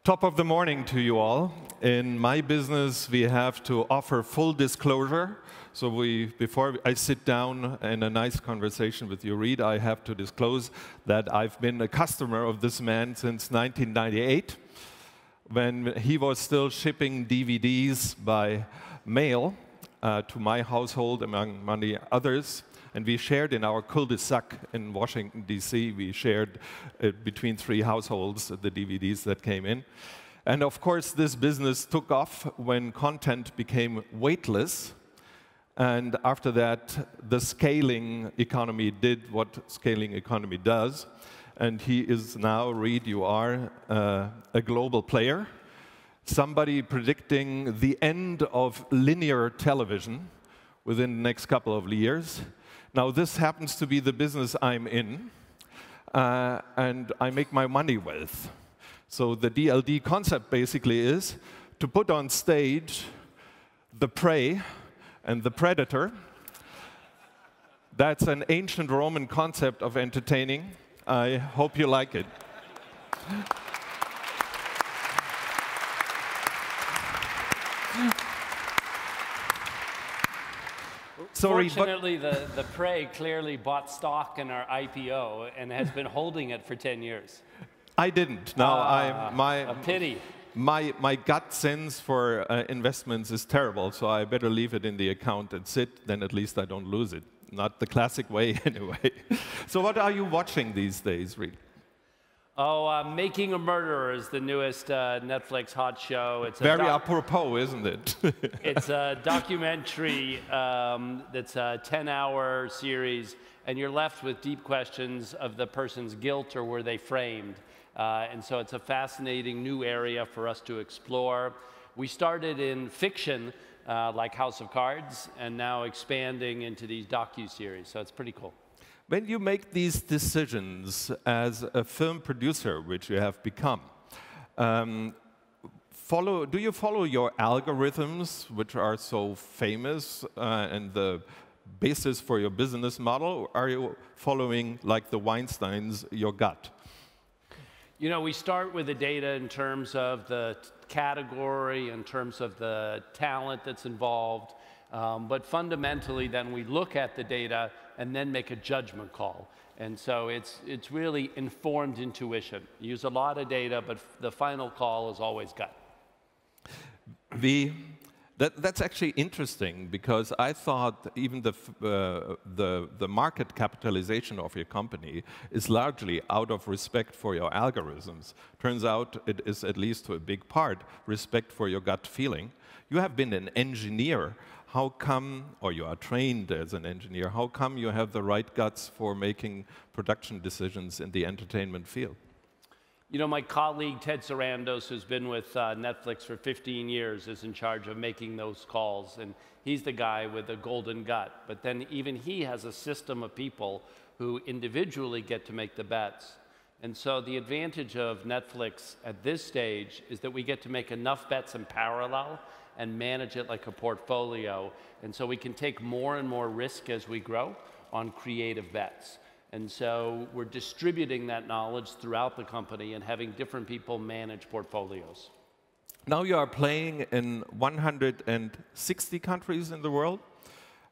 Top of the morning to you all. In my business, we have to offer full disclosure. So before I sit down in a nice conversation with you, Reed, I have to disclose that I've been a customer of this man since 1998, when he was still shipping DVDs by mail to my household, among many others. And we shared in our cul-de-sac in Washington, D.C., we shared between 3 households the DVDs that came in. And of course, this business took off when content became weightless. And after that, the scaling economy did what scaling economy does. And he is now, Reed, you are a global player. Somebody predicting the end of linear television within the next couple of years. Now, this happens to be the business I'm in, and I make my money with. So the DLD concept basically is to put on stage the prey and the predator. That's an ancient Roman concept of entertaining. I hope you like it. Fortunately, the prey clearly bought stock in our IPO and has been holding it for 10 years. I didn't. No, a pity. My gut sense for investments is terrible, so I better leave it in the account and sit, then at least I don't lose it. Not the classic way, anyway. So what are you watching these days, Reed? Oh, Making a Murderer is the newest Netflix hot show. It's very apropos, isn't it? It's a documentary that's a 10-hour series, and you're left with deep questions of the person's guilt or were they framed. And so it's a fascinating new area for us to explore. We started in fiction, like House of Cards, and now expanding into these docu-series, so it's pretty cool. When you make these decisions as a film producer, which you have become, do you follow your algorithms, which are so famous and the basis for your business model, or are you following, like the Weinsteins, your gut? You know, we start with the data in terms of the category, in terms of the talent that's involved. But fundamentally, then we look at the data and then make a judgment call. And so it's really informed intuition. You use a lot of data, but the final call is always gut. That's actually interesting, because I thought even the market capitalization of your company is largely out of respect for your algorithms. Turns out it is, at least to a big part, respect for your gut feeling. You have been an engineer. How come, or you are trained as an engineer, how come you have the right guts for making production decisions in the entertainment field? You know, my colleague Ted Sarandos, who's been with Netflix for 15 years, is in charge of making those calls, and he's the guy with the golden gut. But then even he has a system of people who individually get to make the bets. And so the advantage of Netflix at this stage is that we get to make enough bets in parallel and manage it like a portfolio. And so we can take more and more risk as we grow on creative bets. And so we're distributing that knowledge throughout the company and having different people manage portfolios. Now you are playing in 160 countries in the world.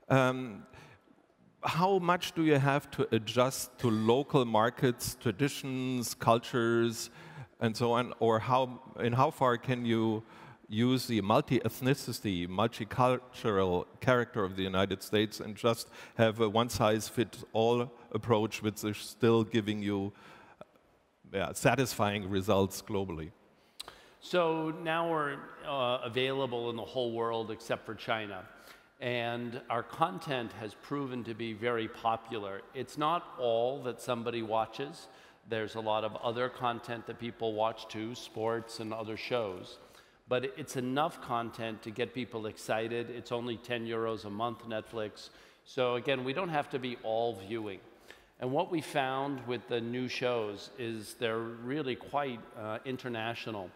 How much do you have to adjust to local markets, traditions, cultures, and so on? Or how far can you use the multi-ethnicity, multicultural character of the United States and just have a one-size-fits-all approach, which is still giving you satisfying results globally? So now we're available in the whole world except for China. And our content has proven to be very popular. It's not all that somebody watches. There's a lot of other content that people watch too, sports and other shows. But it's enough content to get people excited. It's only 10 euros a month, Netflix. So again, we don't have to be all viewing. And what we found with the new shows is they're really quite international.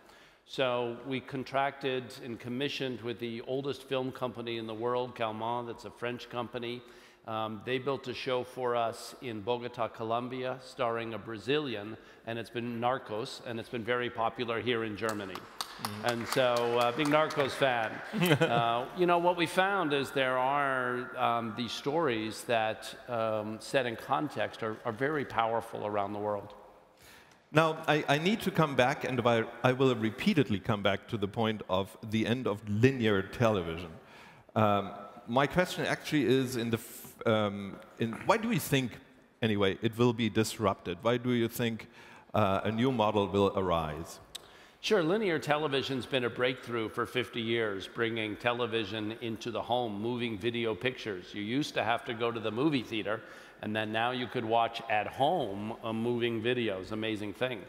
So we contracted and commissioned with the oldest film company in the world, Calmont, that's a French company. They built a show for us in Bogota, Colombia, starring a Brazilian, and it's been Narcos, and it's been very popular here in Germany. And so, big Narcos fan. You know, what we found is there are these stories that, set in context, are very powerful around the world. Now, I need to come back, and I will repeatedly come back to the point of the end of linear television. My question actually is why do we think, anyway, it will be disrupted? Why do you think a new model will arise? Sure, linear television's been a breakthrough for 50 years, bringing television into the home, moving video pictures. You used to have to go to the movie theater, and then now you could watch at home moving videos, amazing thing.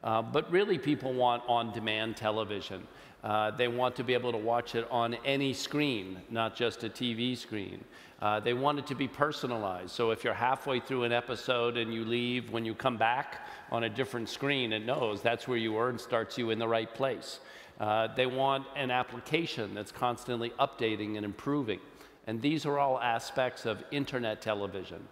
But really people want on-demand television. They want to be able to watch it on any screen, not just a TV screen. They want it to be personalized. So if you're halfway through an episode and you leave, when you come back on a different screen, it knows that's where you were and starts you in the right place. They want an application that's constantly updating and improving. And these are all aspects of internet television.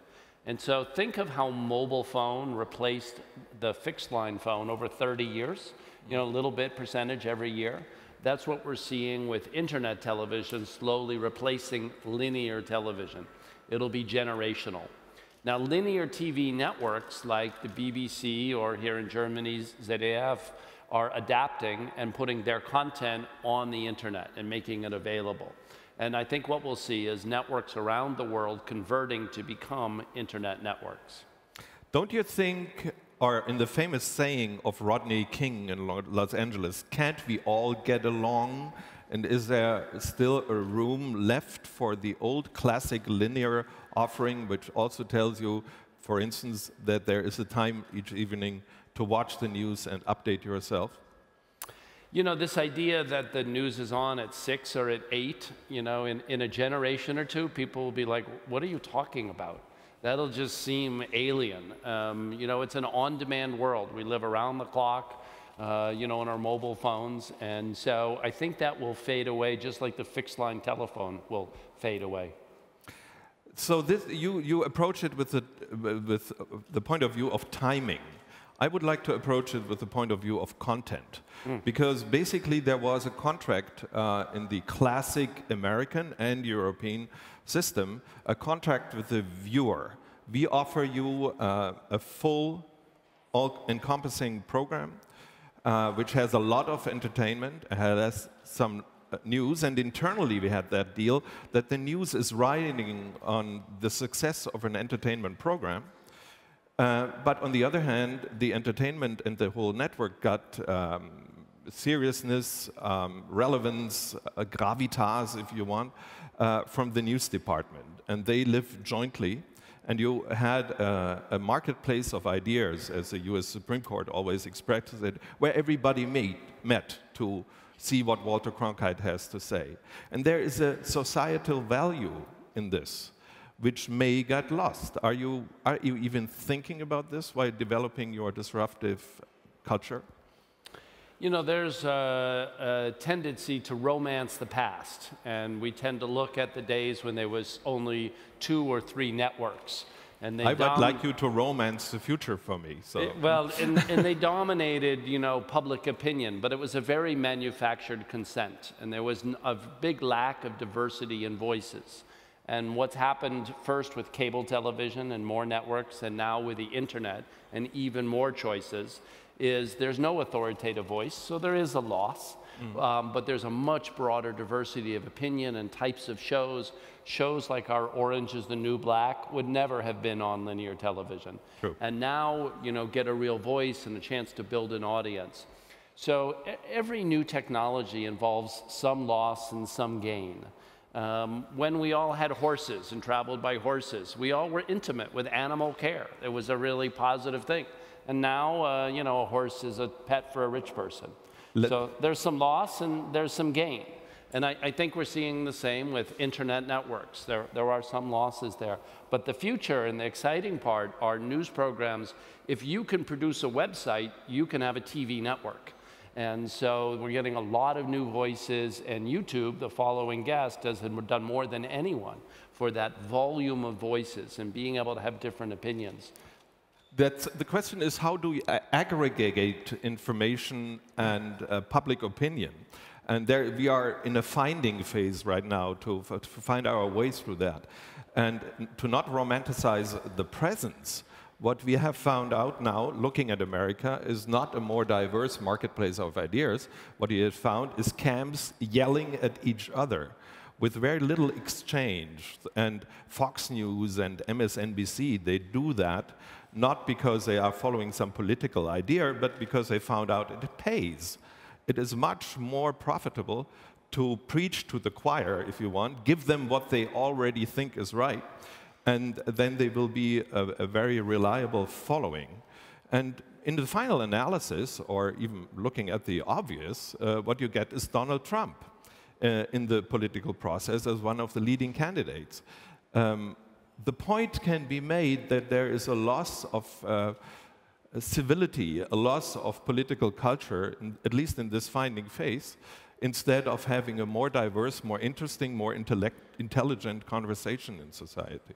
And so think of how mobile phone replaced the fixed line phone over 30 years, you know, a little bit percentage every year. That's what we're seeing with internet television slowly replacing linear television. It'll be generational. Now, linear TV networks like the BBC or here in Germany's ZDF are adapting and putting their content on the internet and making it available. And I think what we'll see is networks around the world converting to become internet networks. Don't you think, or in the famous saying of Rodney King in Los Angeles, can't we all get along? And is there still a room left for the old classic linear offering, which also tells you, for instance, that there is a time each evening to watch the news and update yourself? You know, this idea that the news is on at 6 or at 8, you know, in a generation or two, people will be like, what are you talking about? That'll just seem alien. You know, it's an on-demand world. We live around the clock, you know, on our mobile phones. And so I think that will fade away just like the fixed line telephone will fade away. So this, you approach it with the point of view of timing. I would like to approach it with the point of view of content. Because basically there was a contract in the classic American and European system, a contract with the viewer. We offer you a full, all-encompassing program, which has a lot of entertainment, has some news, and internally we had that deal that the news is riding on the success of an entertainment program. But on the other hand, the entertainment and the whole network got seriousness, relevance, gravitas, if you want, from the news department. And they live jointly. And you had a marketplace of ideas, as the US Supreme Court always expresses it, where everybody met to see what Walter Cronkite has to say. And there is a societal value in this, which may get lost. Are you even thinking about this while developing your disruptive culture? You know, there's a tendency to romance the past, and we tend to look at the days when there was only 2 or 3 networks. And they I would like you to romance the future for me. So. And they dominated, you know, public opinion, but it was a very manufactured consent, and there was a big lack of diversity in voices. And what's happened first with cable television and more networks, and now with the internet and even more choices, is there's no authoritative voice, so there is a loss. But there's a much broader diversity of opinion and types of shows. Shows like our Orange is the New Black would never have been on linear television. True. And now, you know, get a real voice and a chance to build an audience. So every new technology involves some loss and some gain. When we all had horses and traveled by horses, we all were intimate with animal care. It was a really positive thing. And now, you know, a horse is a pet for a rich person. So there's some loss and there's some gain. And I think we're seeing the same with internet networks. There are some losses there. But the future and the exciting part are news programs. If you can produce a website, you can have a TV network. And so we're getting a lot of new voices, and YouTube, the following guest, has done more than anyone for that volume of voices and being able to have different opinions. The question is, how do we aggregate information and public opinion? And there we are in a finding phase right now to find our way through that. And to not romanticize the presence, what we have found out now, looking at America, is not a more diverse marketplace of ideas. What we have found is camps yelling at each other with very little exchange. And Fox News and MSNBC, they do that not because they are following some political idea, but because they found out it pays. It is much more profitable to preach to the choir, if you want, give them what they already think is right, and then they will be a very reliable following. And in the final analysis, or even looking at the obvious, what you get is Donald Trump in the political process as one of the leading candidates. The point can be made that there is a loss of civility, a loss of political culture, at least in this finding phase, instead of having a more diverse, more interesting, more intelligent conversation in society.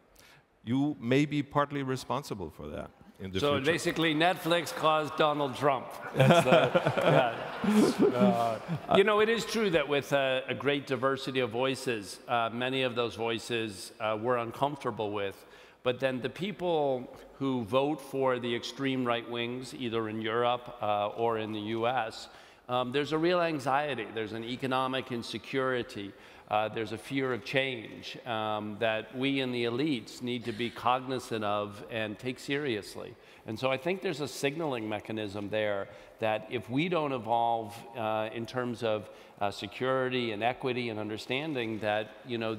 You may be partly responsible for that in the future. So basically, Netflix caused Donald Trump. You know, it is true that with a great diversity of voices, many of those voices we're uncomfortable with. But then the people who vote for the extreme right wings, either in Europe or in the US, there's a real anxiety. There's an economic insecurity. There's a fear of change that we in the elites need to be cognizant of and take seriously. And so I think there's a signaling mechanism there that if we don't evolve in terms of security and equity and understanding, that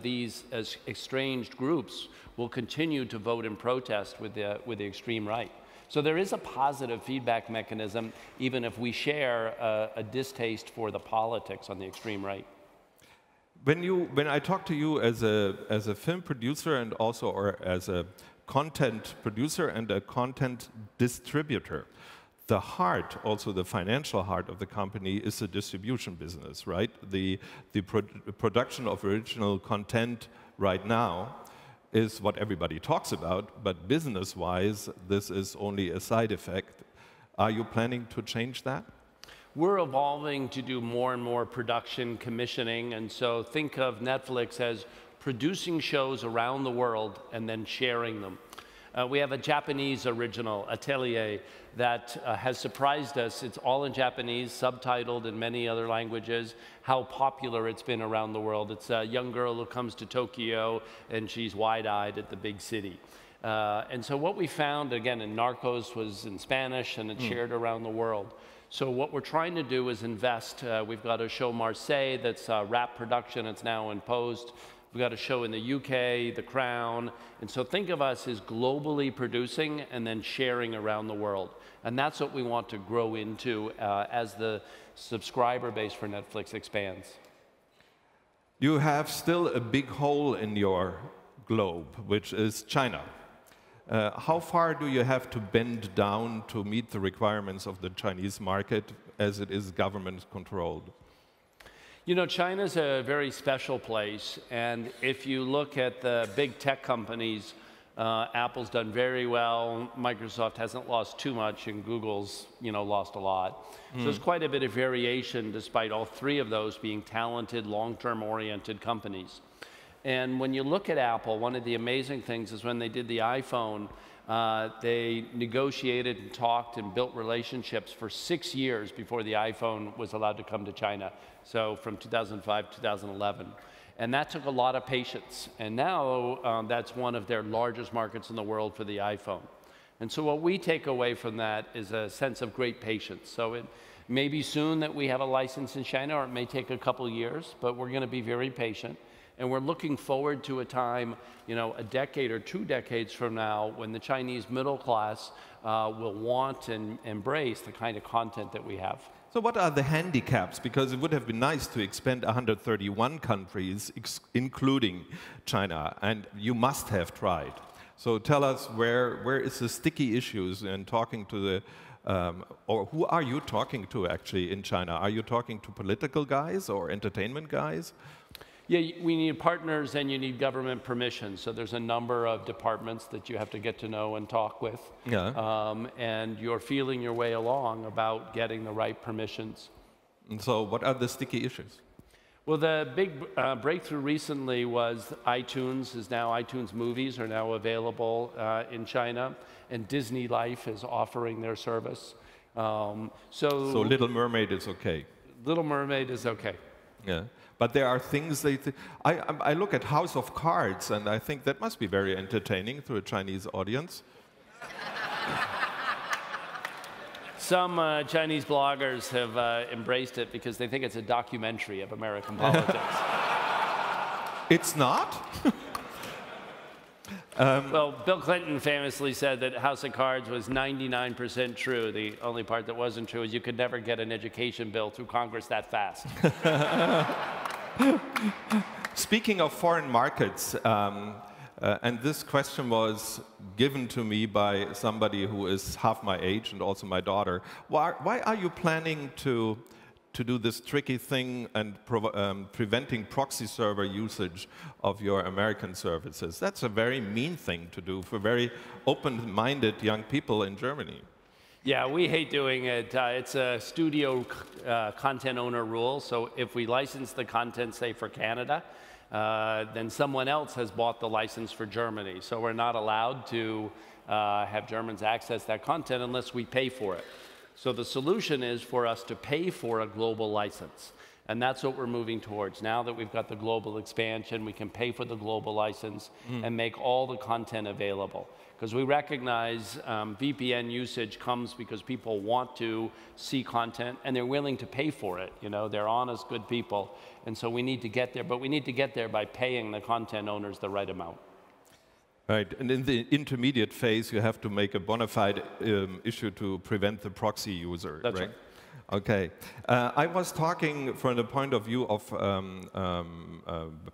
these estranged groups will continue to vote in protest with the extreme right. So there is a positive feedback mechanism, even if we share a distaste for the politics on the extreme right. When I talk to you as a film producer and also or as a content producer and a content distributor, the heart, also the financial heart of the company, is the distribution business, right? The production of original content right now is what everybody talks about, but business-wise, this is only a side effect. Are you planning to change that? We're evolving to do more and more production commissioning, and so think of Netflix as producing shows around the world and then sharing them. We have a Japanese original, Atelier, that has surprised us. It's all in Japanese, subtitled in many other languages, how popular it's been around the world. It's a young girl who comes to Tokyo, and she's wide-eyed at the big city. And so what we found, again, in Narcos was in Spanish, and it's shared around the world. So what we're trying to do is invest. We've got a show, Marseille, that's wrap production. It's now in post. We've got a show in the UK, The Crown. And so think of us as globally producing and then sharing around the world. And that's what we want to grow into as the subscriber base for Netflix expands. You have still a big hole in your globe, which is China. How far do you have to bend down to meet the requirements of the Chinese market as it is government controlled? You know, China's a very special place, and if you look at the big tech companies, Apple's done very well, Microsoft hasn't lost too much, and Google's, lost a lot. So there's quite a bit of variation despite all three of those being talented, long-term oriented companies. And when you look at Apple, one of the amazing things is when they did the iPhone, they negotiated and talked and built relationships for 6 years before the iPhone was allowed to come to China. So from 2005 to 2011. And that took a lot of patience. And now that's one of their largest markets in the world for the iPhone. And so what we take away from that is a sense of great patience. So it may be soon that we have a license in China, or it may take a couple years, but we're going to be very patient. And we're looking forward to a time, a decade or 2 decades from now, when the Chinese middle class will want and embrace the kind of content that we have. So what are the handicaps? Because it would have been nice to expand 131 countries, including China, and you must have tried. So tell us where is the sticky issues in talking to or who are you talking to actually in China? Are you talking to political guys or entertainment guys? Yeah, we need partners and you need government permission. So there's a number of departments that you have to get to know and talk with. Yeah. And you're feeling your way along about getting the right permissions. And so what are the sticky issues? Well, the big breakthrough recently was iTunes movies are now available in China, and Disney Life is offering their service. So Little Mermaid is okay. Little Mermaid is okay. Yeah. But there are things I look at House of Cards, and I think that must be very entertaining to a Chinese audience. Some Chinese bloggers have embraced it because they think it's a documentary of American politics. It's not? Well, Bill Clinton famously said that House of Cards was 99% true. The only part that wasn't true is you could never get an education bill through Congress that fast. Speaking of foreign markets, and this question was given to me by somebody who is half my age and also my daughter. Why are you planning to do this tricky thing and preventing proxy server usage of your American services? That's a very mean thing to do for very open-minded young people in Germany. Yeah, we hate doing it. It's a studio content owner rule. So if we license the content, say, for Canada, then someone else has bought the license for Germany. So we're not allowed to have Germans access that content unless we pay for it. So the solution is for us to pay for a global license. And that's what we're moving towards. Now that we've got the global expansion, we can pay for the global license and make all the content available. Because we recognize VPN usage comes because people want to see content and they're willing to pay for it. You know, they're honest, good people. And so we need to get there, but we need to get there by paying the content owners the right amount. Right, and in the intermediate phase, you have to make a bona fide issue to prevent the proxy user, That's right? Okay. I was talking from the point of view of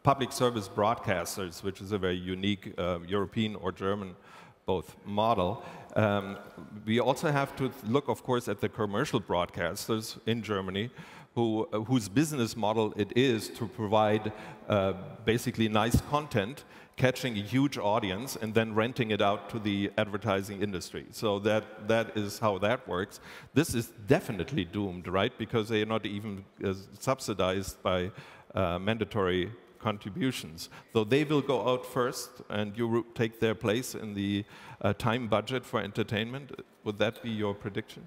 public service broadcasters, which is a very unique European or German both model. We also have to look, of course, at the commercial broadcasters in Germany, whose business model it is to provide basically nice content, catching a huge audience, and then renting it out to the advertising industry. So that is how that works. This is definitely doomed, right? Because they are not even subsidized by mandatory contributions. So they will go out first, and you take their place in the time budget for entertainment. Would that be your prediction?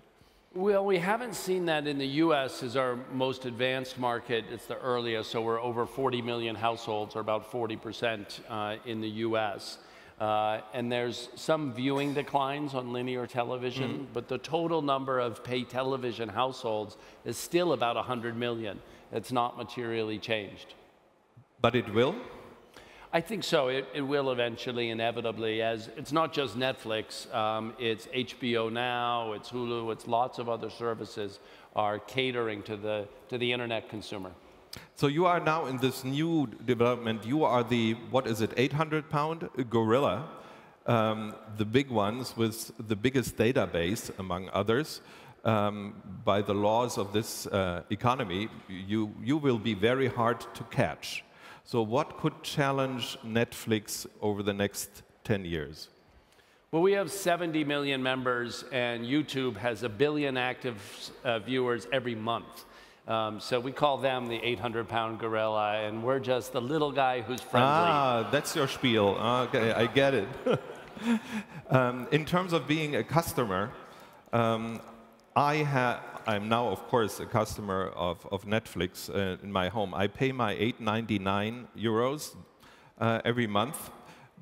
Well, we haven't seen that in the US as our most advanced market. It's the earliest, so we're over 40 million households, or about 40% in the US. And there's some viewing declines on linear television, but the total number of pay television households is still about 100 million. It's not materially changed. But it will? I think so. It will eventually, inevitably, as it's not just Netflix, it's HBO Now, it's Hulu, it's lots of other services are catering to the internet consumer. So you are now in this new development. You are the, what is it, 800-pound gorilla, the big ones with the biggest database, among others. By the laws of this economy, you will be very hard to catch. So what could challenge Netflix over the next 10 years? Well, we have 70 million members, and YouTube has 1 billion active viewers every month. So we call them the 800-pound gorilla, and we're just the little guy who's friendly. Ah, that's your spiel. Okay, I get it. In terms of being a customer, I'm now, of course, a customer of Netflix in my home. I pay my €8.99 every month,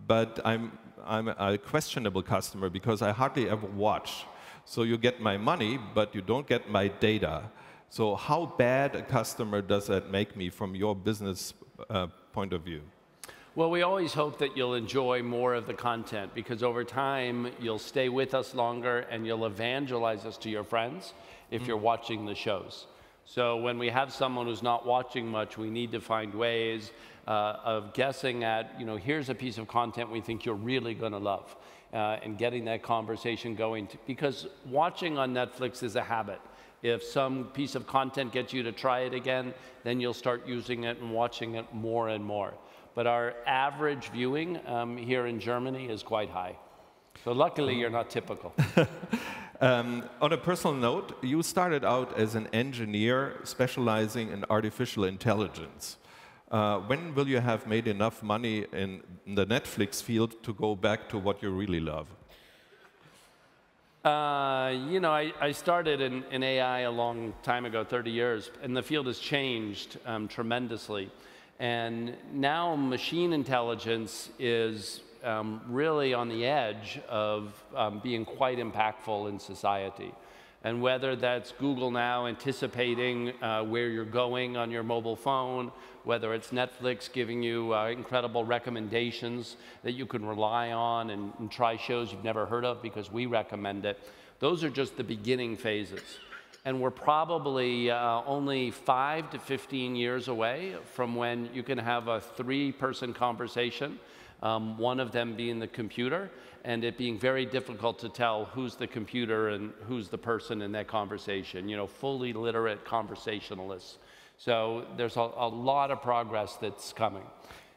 but I'm a questionable customer because I hardly ever watch. So you get my money, but you don't get my data. So how bad a customer does that make me from your business point of view? Well, we always hope that you'll enjoy more of the content, because over time you'll stay with us longer and you'll evangelize us to your friends if you're watching the shows. So when we have someone who's not watching much, we need to find ways of guessing at, you know, here's a piece of content we think you're really going to love. and getting that conversation going. Because watching on Netflix is a habit. If some piece of content gets you to try it again, then you'll start using it and watching it more and more. But our average viewing here in Germany is quite high. So luckily, you're not typical. On a personal note, you started out as an engineer specializing in artificial intelligence. When will you have made enough money in the Netflix field to go back to what you really love? You know, I started in AI a long time ago, 30 years, and the field has changed tremendously. And now machine intelligence is really on the edge of being quite impactful in society. And whether that's Google now anticipating where you're going on your mobile phone, whether it's Netflix giving you incredible recommendations that you can rely on and try shows you've never heard of because we recommend it, those are just the beginning phases. And we're probably only 5 to 15 years away from when you can have a 3-person conversation, one of them being the computer, and it being very difficult to tell who's the computer and who's the person in that conversation, you know, fully literate conversationalists. So there's a lot of progress that's coming.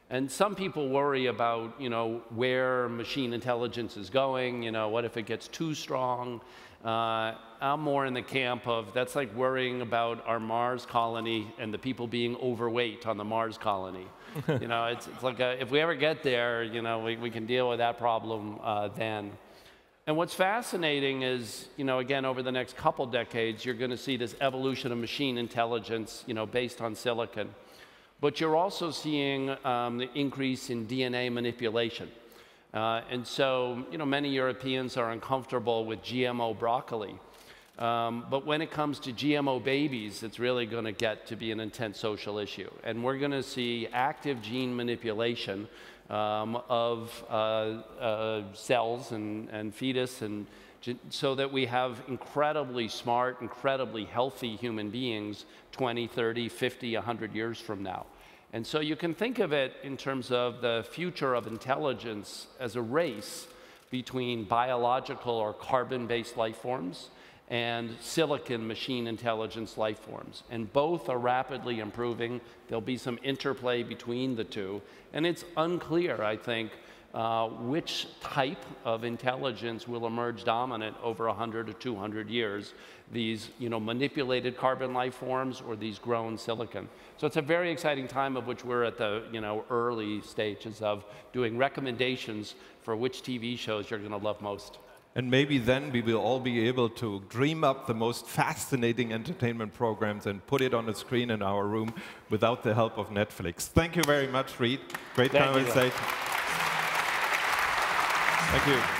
And some people worry about, you know, where machine intelligence is going, you know, what if it gets too strong? I'm more in the camp of that's like worrying about our Mars colony and the people being overweight on the Mars colony. You know, it's like if we ever get there, you know, we can deal with that problem then. And what's fascinating is, you know, again, over the next couple decades, you're going to see this evolution of machine intelligence, you know, based on silicon. But you're also seeing the increase in DNA manipulation. And so, you know, many Europeans are uncomfortable with GMO broccoli. But when it comes to GMO babies, it's really going to get to be an intense social issue. And we're going to see active gene manipulation of cells and fetus, and so that we have incredibly smart, incredibly healthy human beings 20, 30, 50, 100 years from now. And so you can think of it in terms of the future of intelligence as a race between biological or carbon-based life forms and silicon machine intelligence life forms. And both are rapidly improving. There'll be some interplay between the two. And it's unclear, I think, which type of intelligence will emerge dominant over 100 to 200 years, these, you know, manipulated carbon life forms or these grown silicon. So it's a very exciting time of which we're at the, you know, early stages of doing recommendations for which TV shows you're going to love most. And maybe then we will all be able to dream up the most fascinating entertainment programs and put it on the screen in our room without the help of Netflix. Thank you very much, Reed. Great conversation. Thank you.